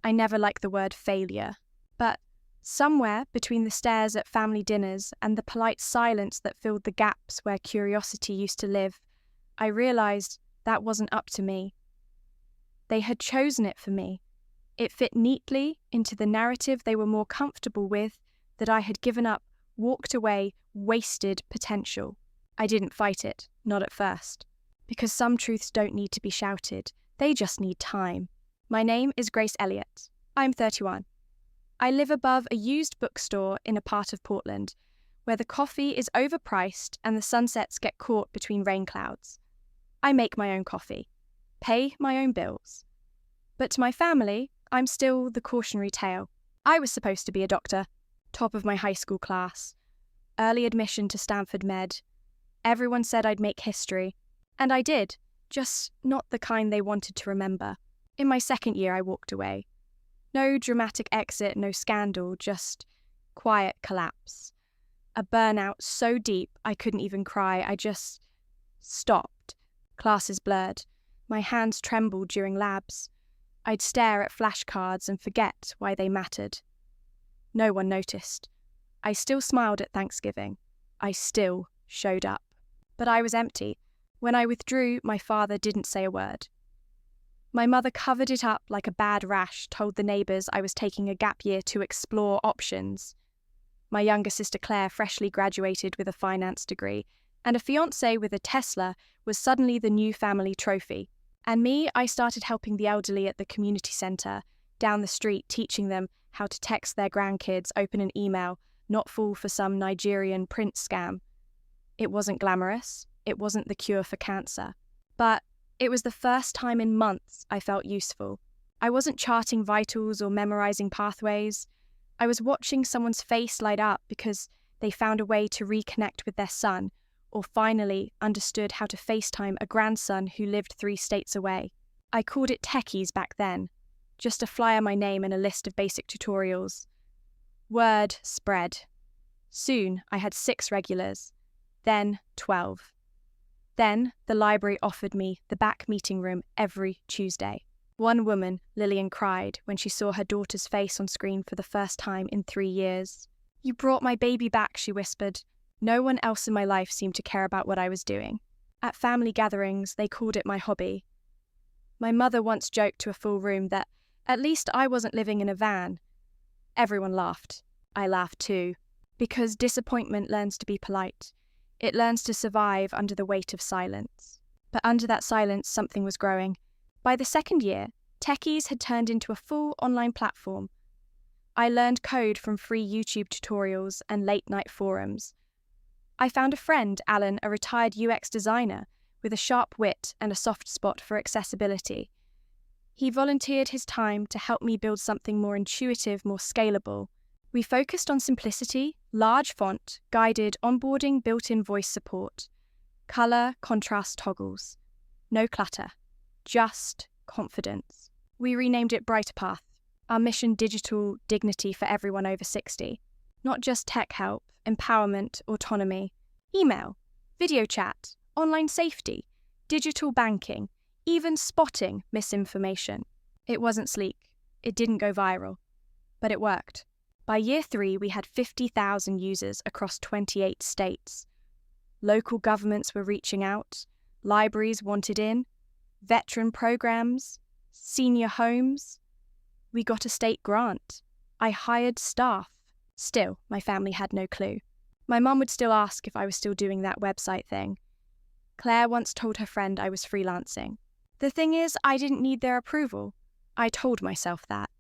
I never liked the word failure. But somewhere between the stares at family dinners and the polite silence that filled the gaps where curiosity used to live, I realized that wasn't up to me. They had chosen it for me. It fit neatly into the narrative they were more comfortable with, that I had given up, walked away, wasted potential. I didn't fight it, not at first. Because some truths don't need to be shouted, they just need time. My name is Grace Elliott. I'm 31. I live above a used bookstore in a part of Portland where the coffee is overpriced and the sunsets get caught between rain clouds. I make my own coffee, pay my own bills. But to my family, I'm still the cautionary tale. I was supposed to be a doctor, top of my high school class, early admission to Stanford Med. Everyone said I'd make history, and I did, just not the kind they wanted to remember. In my second year, I walked away. No dramatic exit, no scandal, just quiet collapse. A burnout so deep I couldn't even cry, I just stopped. Classes blurred. My hands trembled during labs. I'd stare at flashcards and forget why they mattered. No one noticed. I still smiled at Thanksgiving. I still showed up. But I was empty. When I withdrew, my father didn't say a word. My mother covered it up like a bad rash, told the neighbours I was taking a gap year to explore options. My younger sister Claire, freshly graduated with a finance degree, and a fiancé with a Tesla was suddenly the new family trophy. And me, I started helping the elderly at the community centre, down the street, teaching them how to text their grandkids, open an email, not fall for some Nigerian prince scam. It wasn't glamorous. It wasn't the cure for cancer. But it was the first time in months I felt useful. I wasn't charting vitals or memorising pathways. I was watching someone's face light up because they found a way to reconnect with their son, or finally understood how to FaceTime a grandson who lived 3 states away. I called it techies back then, just a flyer my name and a list of basic tutorials. Word spread. Soon I had 6 regulars, then 12. Then the library offered me the back meeting room every Tuesday. One woman, Lillian, cried when she saw her daughter's face on screen for the first time in 3 years. "You brought my baby back," she whispered. No one else in my life seemed to care about what I was doing. At family gatherings, they called it my hobby. My mother once joked to a full room that at least I wasn't living in a van. Everyone laughed. I laughed too. Because disappointment learns to be polite. It learns to survive under the weight of silence. But under that silence, something was growing. By the second year, Techies had turned into a full online platform. I learned code from free YouTube tutorials and late-night forums. I found a friend, Alan, a retired UX designer, with a sharp wit and a soft spot for accessibility. He volunteered his time to help me build something more intuitive, more scalable. We focused on simplicity, large font, guided onboarding, built-in voice support, color, contrast toggles. No clutter, just confidence. We renamed it BrighterPath, our mission digital dignity for everyone over 60. Not just tech help, empowerment, autonomy, email, video chat, online safety, digital banking, even spotting misinformation. It wasn't sleek. It didn't go viral. But it worked. By year 3, we had 50,000 users across 28 states. Local governments were reaching out, libraries wanted in, veteran programs, senior homes. We got a state grant. I hired staff. Still, my family had no clue. My mum would still ask if I was still doing that website thing. Claire once told her friend I was freelancing. The thing is, I didn't need their approval. I told myself that.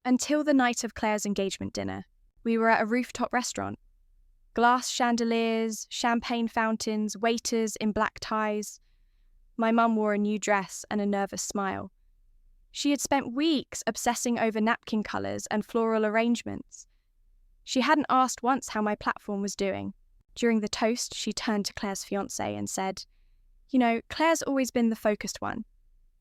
Until the night of Claire's engagement dinner. We were at a rooftop restaurant. Glass chandeliers, champagne fountains, waiters in black ties. My mum wore a new dress and a nervous smile. She had spent weeks obsessing over napkin colours and floral arrangements. She hadn't asked once how my platform was doing. During the toast, she turned to Claire's fiancé and said, "You know, Claire's always been the focused one.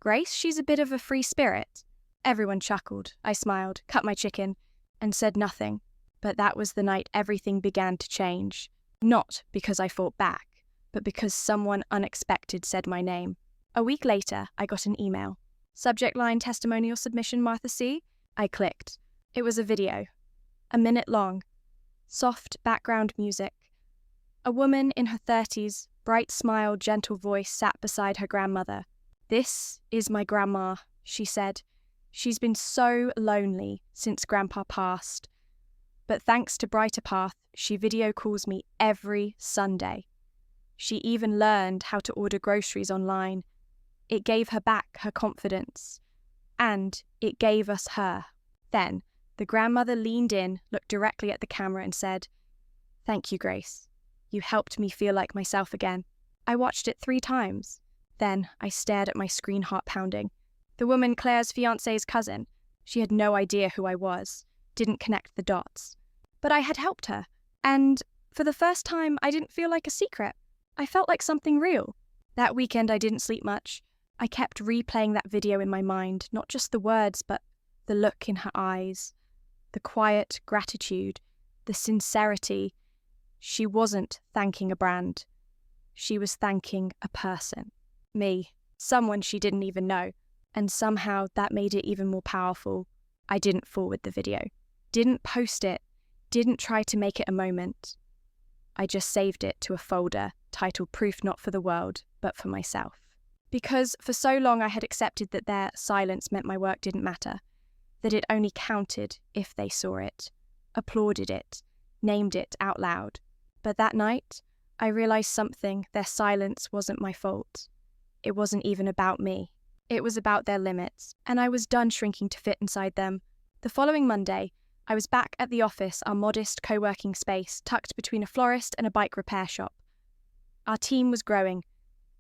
Grace, she's a bit of a free spirit." Everyone chuckled. I smiled, cut my chicken, and said nothing. But that was the night everything began to change. Not because I fought back, but because someone unexpected said my name. A week later, I got an email. Subject line, testimonial submission, Martha C. I clicked. It was a video, a minute long, soft background music. A woman in her 30s, bright smile, gentle voice sat beside her grandmother. "This is my grandma," she said. "She's been so lonely since Grandpa passed. But thanks to BrighterPath, she video calls me every Sunday. She even learned how to order groceries online. It gave her back her confidence. And it gave us her." Then, the grandmother leaned in, looked directly at the camera and said, "Thank you, Grace. You helped me feel like myself again." I watched it 3 times. Then I stared at my screen, heart pounding. The woman, Claire's fiancé's cousin. She had no idea who I was, didn't connect the dots. But I had helped her, and for the first time I didn't feel like a secret. I felt like something real. That weekend I didn't sleep much. I kept replaying that video in my mind, not just the words, but the look in her eyes, the quiet gratitude, the sincerity. She wasn't thanking a brand. She was thanking a person. Me. Someone she didn't even know. And somehow that made it even more powerful. I didn't forward the video. Didn't post it. Didn't try to make it a moment. I just saved it to a folder titled "Proof Not for the World, but for Myself." Because for so long I had accepted that their silence meant my work didn't matter, that it only counted if they saw it, applauded it, named it out loud. But that night, I realized something. Their silence wasn't my fault. It wasn't even about me. It was about their limits, and I was done shrinking to fit inside them. The following Monday, I was back at the office, our modest co-working space tucked between a florist and a bike repair shop. Our team was growing.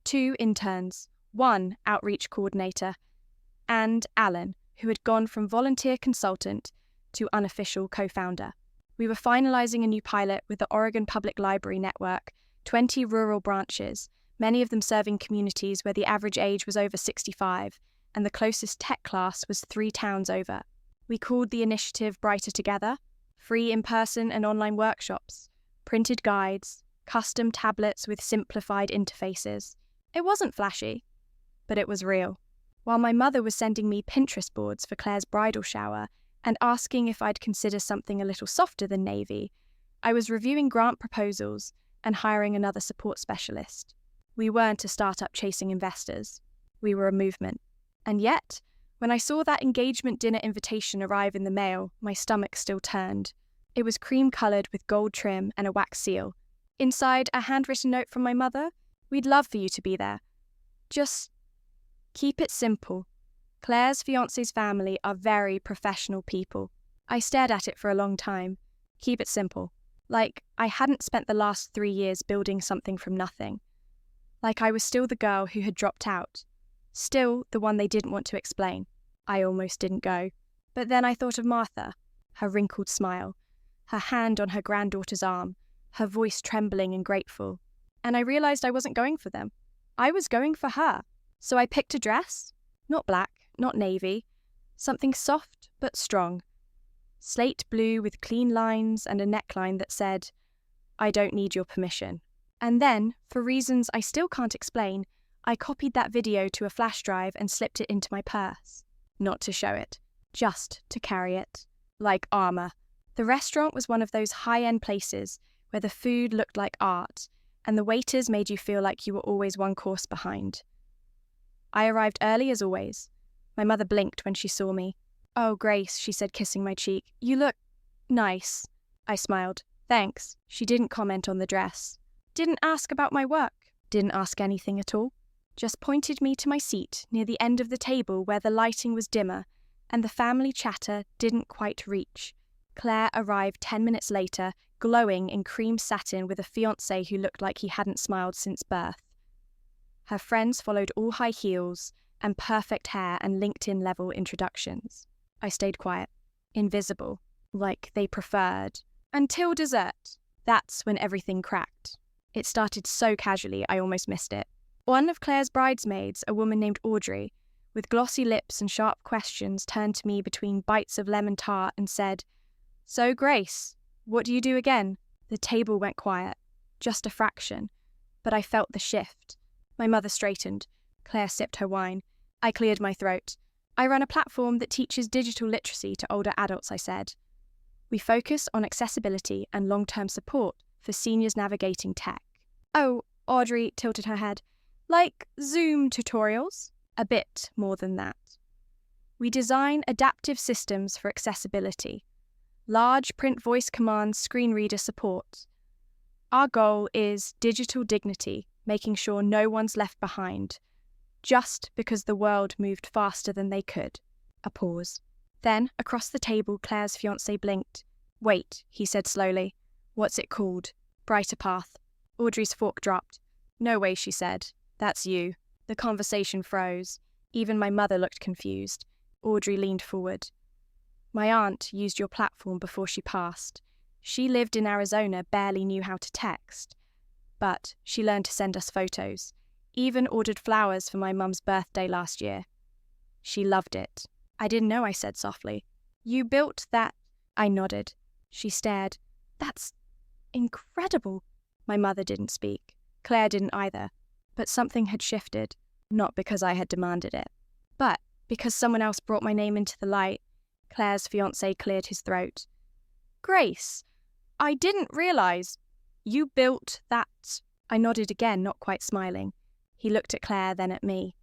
2 interns, 1 outreach coordinator, and Alan, who had gone from volunteer consultant to unofficial co-founder. We were finalizing a new pilot with the Oregon Public Library Network, 20 rural branches, many of them serving communities where the average age was over 65, and the closest tech class was 3 towns over. We called the initiative Brighter Together, free in-person and online workshops, printed guides, custom tablets with simplified interfaces. It wasn't flashy, but it was real. While my mother was sending me Pinterest boards for Claire's bridal shower and asking if I'd consider something a little softer than navy, I was reviewing grant proposals and hiring another support specialist. We weren't a startup chasing investors. We were a movement. And yet, when I saw that engagement dinner invitation arrive in the mail, my stomach still turned. It was cream-coloured with gold trim and a wax seal. Inside, a handwritten note from my mother: "We'd love for you to be there. Just keep it simple. Claire's fiancé's family are very professional people." I stared at it for a long time. Keep it simple. Like I hadn't spent the last 3 years building something from nothing. Like I was still the girl who had dropped out. Still the one they didn't want to explain. I almost didn't go. But then I thought of Martha, her wrinkled smile, her hand on her granddaughter's arm, her voice trembling and grateful. And I realized I wasn't going for them. I was going for her. So I picked a dress. Not black, not navy. Something soft but strong. Slate blue with clean lines and a neckline that said, "I don't need your permission." And then, for reasons I still can't explain, I copied that video to a flash drive and slipped it into my purse. Not to show it, just to carry it. Like armor. The restaurant was one of those high-end places where the food looked like art, and the waiters made you feel like you were always one course behind. I arrived early as always. My mother blinked when she saw me. "Oh, Grace," she said, kissing my cheek. "You look nice." I smiled. "Thanks." She didn't comment on the dress. Didn't ask about my work. Didn't ask anything at all. Just pointed me to my seat near the end of the table where the lighting was dimmer and the family chatter didn't quite reach. Claire arrived 10 minutes later, glowing in cream satin with a fiancé who looked like he hadn't smiled since birth. Her friends followed, all high heels and perfect hair and LinkedIn-level introductions. I stayed quiet, invisible, like they preferred. Until dessert. That's when everything cracked. It started so casually I almost missed it. One of Claire's bridesmaids, a woman named Audrey, with glossy lips and sharp questions, turned to me between bites of lemon tart and said, "So, Grace, what do you do again?" The table went quiet, just a fraction, but I felt the shift. My mother straightened. Claire sipped her wine. I cleared my throat. I run a platform that teaches digital literacy to older adults, I said. We focus on accessibility and long-term support for seniors navigating tech. Oh, Audrey tilted her head. Like Zoom tutorials? A bit more than that. We design adaptive systems for accessibility. Large print voice commands, screen reader support. Our goal is digital dignity, making sure no one's left behind, just because the world moved faster than they could. A pause. Then, across the table, Claire's fiancé blinked. Wait, he said slowly. What's it called? BrighterPath. Audrey's fork dropped. No way, she said. That's you. The conversation froze. Even my mother looked confused. Audrey leaned forward. My aunt used your platform before she passed. She lived in Arizona, barely knew how to text. But she learned to send us photos. Even ordered flowers for my mum's birthday last year. She loved it. I didn't know, I said softly. You built that? I nodded. She stared. That's incredible. My mother didn't speak. Claire didn't either. But something had shifted. Not because I had demanded it, but because someone else brought my name into the light. Claire's fiancé cleared his throat. Grace, I didn't realize you built that. I nodded again, not quite smiling. He looked at Claire, then at me.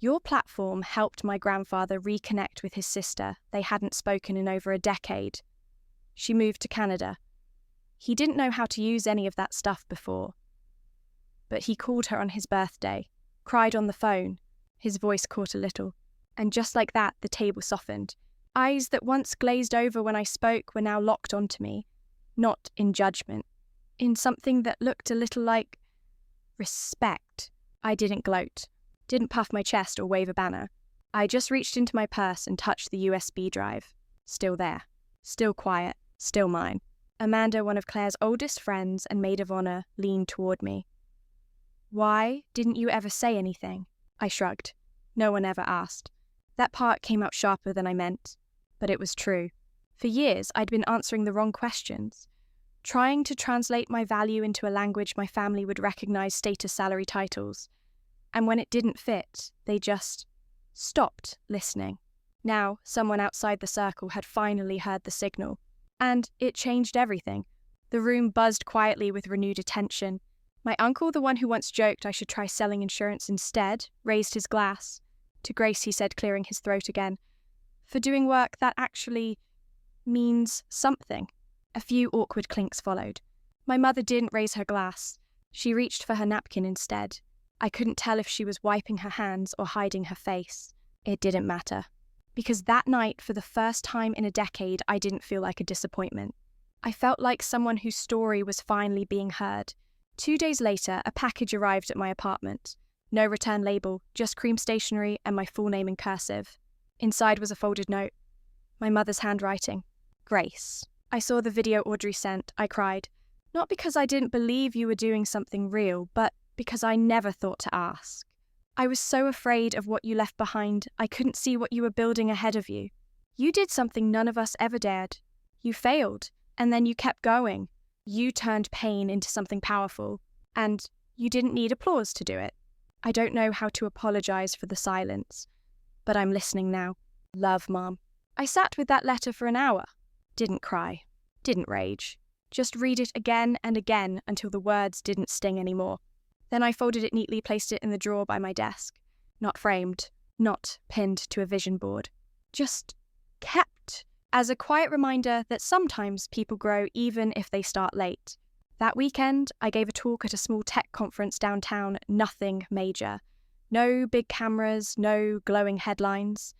Your platform helped my grandfather reconnect with his sister. They hadn't spoken in over a decade. She moved to Canada. He didn't know how to use any of that stuff before. But he called her on his birthday, cried on the phone. His voice caught a little. And just like that, the table softened. Eyes that once glazed over when I spoke were now locked onto me. Not in judgment. In something that looked a little like respect. I didn't gloat. Didn't puff my chest or wave a banner. I just reached into my purse and touched the USB drive. Still there. Still quiet. Still mine. Amanda, one of Claire's oldest friends and maid of honor, leaned toward me. Why didn't you ever say anything? I shrugged. No one ever asked. That part came out sharper than I meant. But it was true. For years, I'd been answering the wrong questions. Trying to translate my value into a language my family would recognize status salary titles. And when it didn't fit, they just stopped listening. Now, someone outside the circle had finally heard the signal. And it changed everything. The room buzzed quietly with renewed attention. My uncle, the one who once joked I should try selling insurance instead, raised his glass. To Grace, he said, clearing his throat again. For doing work that actually means something. A few awkward clinks followed. My mother didn't raise her glass. She reached for her napkin instead. I couldn't tell if she was wiping her hands or hiding her face. It didn't matter. Because that night, for the first time in a decade, I didn't feel like a disappointment. I felt like someone whose story was finally being heard. 2 days later, a package arrived at my apartment. No return label, just cream stationery and my full name in cursive. Inside was a folded note. My mother's handwriting. Grace. I saw the video Audrey sent. I cried. Not because I didn't believe you were doing something real, but because I never thought to ask. I was so afraid of what you left behind, I couldn't see what you were building ahead of you. You did something none of us ever dared. You failed, and then you kept going. You turned pain into something powerful, and you didn't need applause to do it. I don't know how to apologize for the silence, but I'm listening now. Love, Mom. I sat with that letter for an hour. Didn't cry. Didn't rage. Just read it again and again until the words didn't sting anymore. Then I folded it neatly, placed it in the drawer by my desk. Not framed, not pinned to a vision board. Just kept, as a quiet reminder that sometimes people grow even if they start late. That weekend, I gave a talk at a small tech conference downtown, nothing major. No big cameras, no glowing headlines.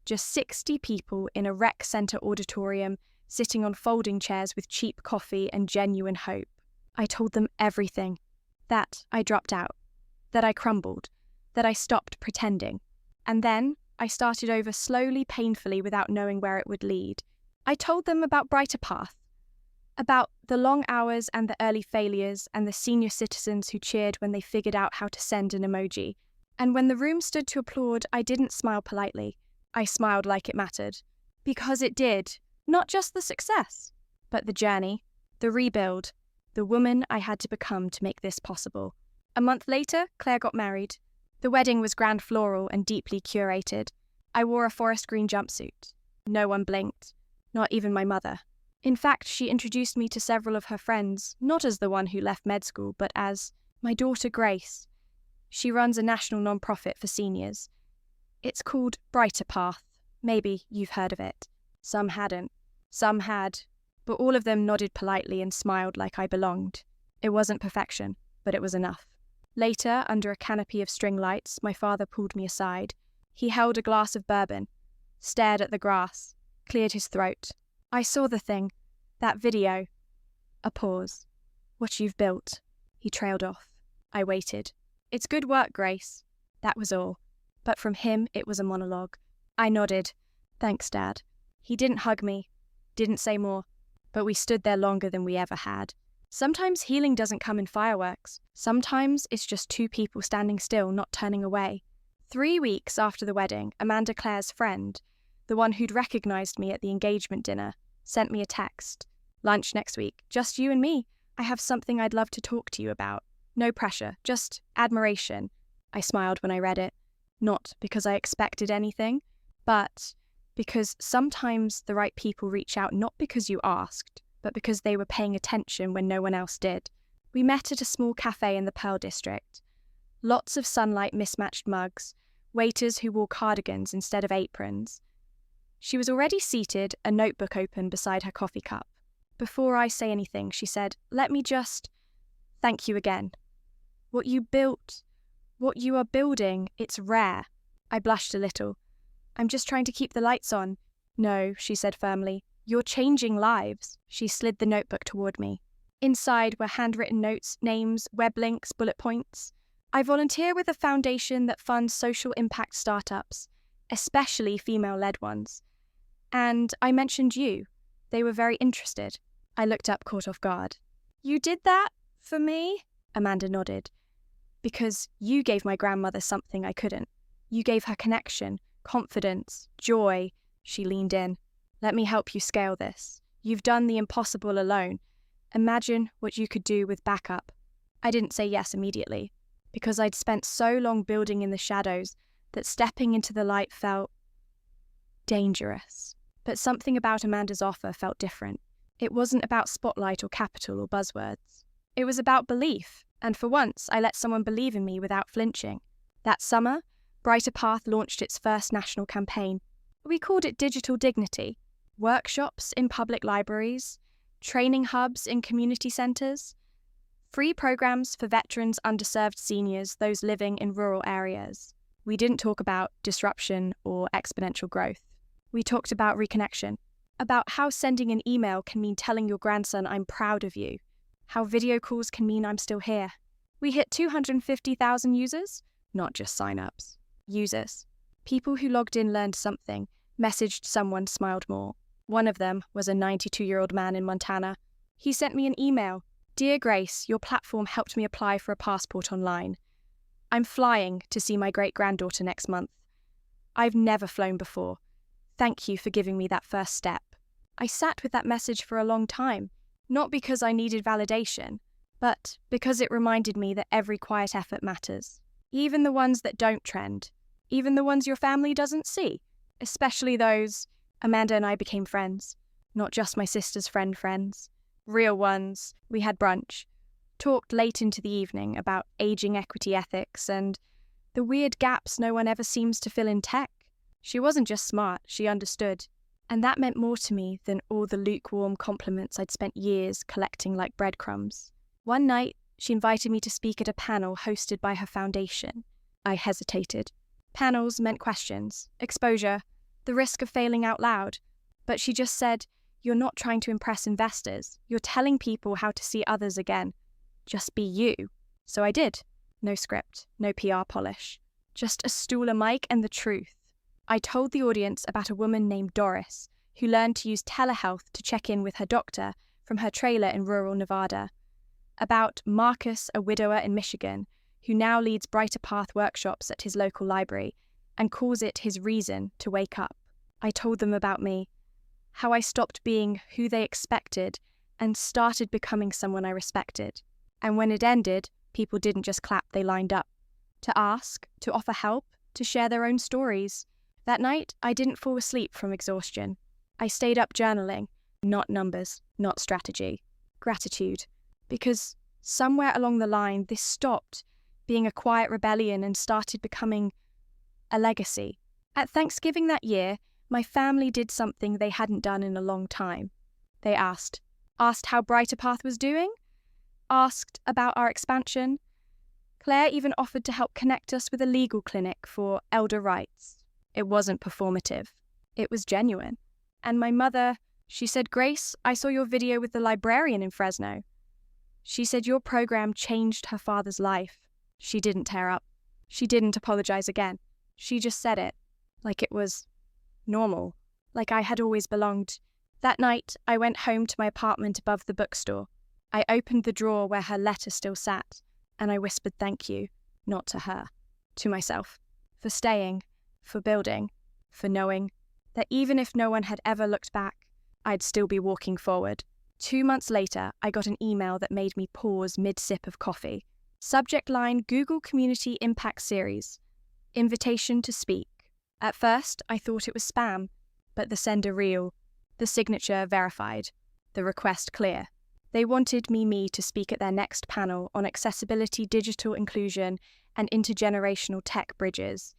Just 60 people in a rec center auditorium, sitting on folding chairs with cheap coffee and genuine hope. I told them everything. That I dropped out, that I crumbled, that I stopped pretending. And then I started over slowly, painfully, without knowing where it would lead. I told them about BrighterPath, about the long hours and the early failures and the senior citizens who cheered when they figured out how to send an emoji. And when the room stood to applaud, I didn't smile politely. I smiled like it mattered. Because it did. Not just the success, but the journey, the rebuild, the woman I had to become to make this possible. A month later, Claire got married. The wedding was grand floral and deeply curated. I wore a forest green jumpsuit. No one blinked, not even my mother. In fact, she introduced me to several of her friends, not as the one who left med school, but as my daughter Grace. She runs a national non-profit for seniors. It's called BrighterPath. Maybe you've heard of it. Some hadn't. Some had, but all of them nodded politely and smiled like I belonged. It wasn't perfection, but it was enough. Later, under a canopy of string lights, my father pulled me aside. He held a glass of bourbon, stared at the grass, cleared his throat. I saw the thing, that video. A pause. What you've built. He trailed off. I waited. It's good work, Grace. That was all. But from him, it was a monologue. I nodded. Thanks, Dad. He didn't hug me, didn't say more, but we stood there longer than we ever had. Sometimes healing doesn't come in fireworks. Sometimes it's just two people standing still, not turning away. 3 weeks after the wedding, Amanda Claire's friend, the one who'd recognized me at the engagement dinner, sent me a text. Lunch next week. Just you and me. I have something I'd love to talk to you about. No pressure, just admiration. I smiled when I read it. Not because I expected anything, but because sometimes the right people reach out not because you asked, but because they were paying attention when no one else did. We met at a small cafe in the Pearl District. Lots of sunlight mismatched mugs, waiters who wore cardigans instead of aprons. She was already seated, a notebook open beside her coffee cup. Before I say anything, she said, "Let me just thank you again. What you built, what you are building, it's rare." I blushed a little. "I'm just trying to keep the lights on." "No," she said firmly. "You're changing lives." She slid the notebook toward me. Inside were handwritten notes, names, web links, bullet points. I volunteer with a foundation that funds social impact startups, especially female-led ones. And I mentioned you. They were very interested. I looked up, caught off guard. "You did that for me?" Amanda nodded. "Because you gave my grandmother something I couldn't. You gave her connection, confidence, joy." She leaned in. "Let me help you scale this. You've done the impossible alone. Imagine what you could do with backup." I didn't say yes immediately, because I'd spent so long building in the shadows that stepping into the light felt dangerous. But something about Amanda's offer felt different. It wasn't about spotlight or capital or buzzwords. It was about belief, and for once I let someone believe in me without flinching. That summer, BrighterPath launched its first national campaign. We called it Digital Dignity. Workshops in public libraries, training hubs in community centres, free programs for veterans, underserved seniors, those living in rural areas. We didn't talk about disruption or exponential growth. We talked about reconnection, about how sending an email can mean telling your grandson I'm proud of you, how video calls can mean I'm still here. We hit 250,000 users, not just sign-ups. Users. People who logged in learned something, messaged someone, smiled more. One of them was a 92-year-old man in Montana. He sent me an email. "Dear Grace, your platform helped me apply for a passport online. I'm flying to see my great-granddaughter next month. I've never flown before. Thank you for giving me that first step." I sat with that message for a long time, not because I needed validation, but because it reminded me that every quiet effort matters. Even the ones that don't trend, even the ones your family doesn't see, especially those. Amanda and I became friends, not just my sister's friends. Real ones. We had brunch, talked late into the evening about aging equity ethics and the weird gaps no one ever seems to fill in tech. She wasn't just smart, she understood. And that meant more to me than all the lukewarm compliments I'd spent years collecting like breadcrumbs. One night, she invited me to speak at a panel hosted by her foundation. I hesitated. Panels meant questions, exposure, the risk of failing out loud. But she just said, "You're not trying to impress investors. You're telling people how to see others again. Just be you." So I did. No script, no PR polish. Just a stool, a mic, and the truth. I told the audience about a woman named Doris, who learned to use telehealth to check in with her doctor from her trailer in rural Nevada. About Marcus, a widower in Michigan, who now leads BrighterPath workshops at his local library and calls it his reason to wake up. I told them about me, how I stopped being who they expected and started becoming someone I respected. And when it ended, people didn't just clap, they lined up. To ask, to offer help, to share their own stories. That night, I didn't fall asleep from exhaustion. I stayed up journaling, not numbers, not strategy, gratitude. Because somewhere along the line, this stopped being a quiet rebellion and started becoming a legacy. At Thanksgiving that year, my family did something they hadn't done in a long time. They asked how BrighterPath was doing, asked about our expansion. Claire even offered to help connect us with a legal clinic for elder rights. It wasn't performative. It was genuine. And my mother, she said, "Grace, I saw your video with the librarian in Fresno." She said your program changed her father's life. She didn't tear up. She didn't apologize again. She just said it, like it was normal, like I had always belonged. That night, I went home to my apartment above the bookstore. I opened the drawer where her letter still sat, and I whispered thank you, not to her, to myself, for staying, for building, for knowing that even if no one had ever looked back, I'd still be walking forward. 2 months later, I got an email that made me pause mid-sip of coffee. Subject line: Google Community Impact Series. Invitation to speak. At first, I thought it was spam, but the sender real, the signature verified, the request clear. They wanted me to speak at their next panel on accessibility, digital inclusion, and intergenerational tech bridges,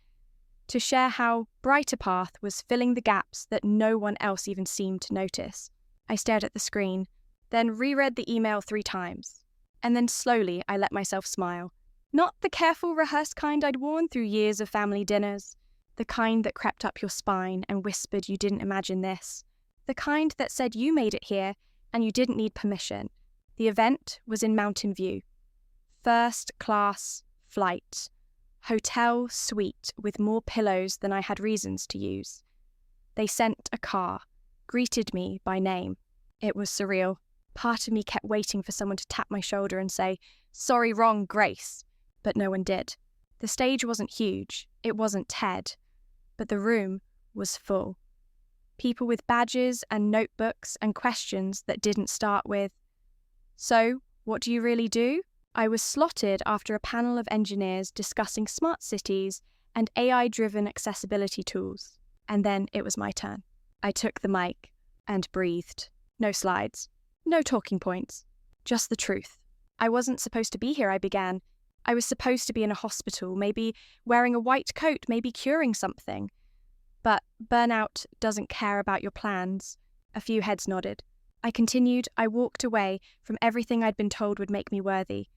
to share how BrighterPath was filling the gaps that no one else even seemed to notice. I stared at the screen, then reread the email 3 times, and then slowly I let myself smile. Not the careful, rehearsed kind I'd worn through years of family dinners, the kind that crept up your spine and whispered you didn't imagine this, the kind that said you made it here and you didn't need permission. The event was in Mountain View. First class flight. Hotel suite with more pillows than I had reasons to use. They sent a car, greeted me by name. It was surreal. Part of me kept waiting for someone to tap my shoulder and say, "Sorry, wrong, Grace." But no one did. The stage wasn't huge. It wasn't TED. But the room was full. People with badges and notebooks and questions that didn't start with, "So, what do you really do?" I was slotted after a panel of engineers discussing smart cities and AI-driven accessibility tools. And then it was my turn. I took the mic and breathed. No slides, no talking points, just the truth. I wasn't supposed to be here, I began. I was supposed to be in a hospital, maybe wearing a white coat, maybe curing something. But burnout doesn't care about your plans. A few heads nodded. I continued. I walked away from everything I'd been told would make me worthy.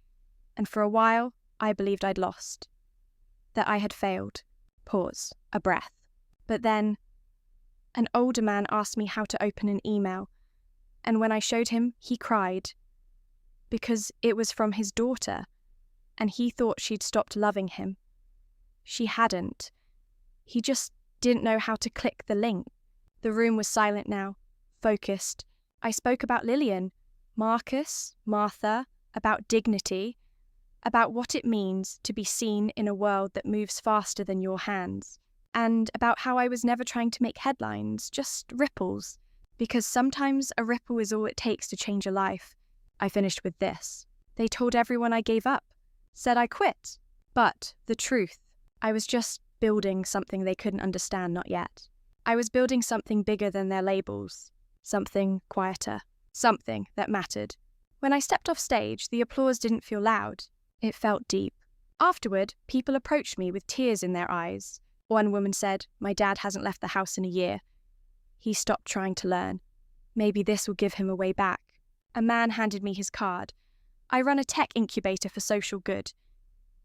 And for a while, I believed I'd lost. That I had failed. Pause. A breath. But then, an older man asked me how to open an email. And when I showed him, he cried. Because it was from his daughter. And he thought she'd stopped loving him. She hadn't. He just didn't know how to click the link. The room was silent now. Focused. I spoke about Lillian, Marcus, Martha, about dignity, about what it means to be seen in a world that moves faster than your hands, and about how I was never trying to make headlines, just ripples, because sometimes a ripple is all it takes to change a life. I finished with this. They told everyone I gave up, said I quit. But the truth, I was just building something they couldn't understand, not yet. I was building something bigger than their labels, something quieter, something that mattered. When I stepped off stage, the applause didn't feel loud. It felt deep. Afterward, people approached me with tears in their eyes. One woman said, "My dad hasn't left the house in a year. He stopped trying to learn. Maybe this will give him a way back." A man handed me his card. "I run a tech incubator for social good.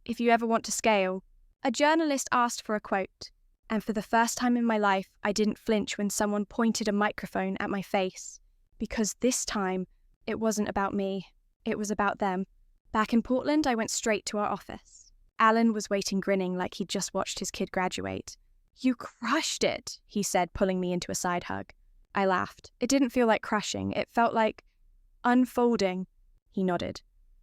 If you ever want to scale." A journalist asked for a quote, and for the first time in my life, I didn't flinch when someone pointed a microphone at my face. Because this time, it wasn't about me. It was about them. Back in Portland, I went straight to our office. Alan was waiting grinning like he'd just watched his kid graduate. "You crushed it," he said, pulling me into a side hug. I laughed. It didn't feel like crushing. It felt like unfolding. He nodded.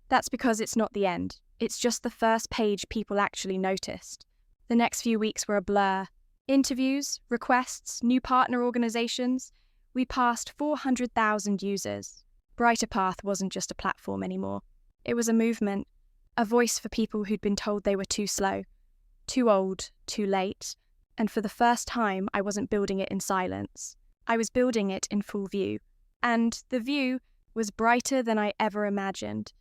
"That's because it's not the end. It's just the first page people actually noticed." The next few weeks were a blur. Interviews, requests, new partner organizations. We passed 400,000 users. BrighterPath wasn't just a platform anymore. It was a movement, a voice for people who'd been told they were too slow, too old, too late. and for the first time, I wasn't building it in silence. I was building it in full view, and the view was brighter than I ever imagined.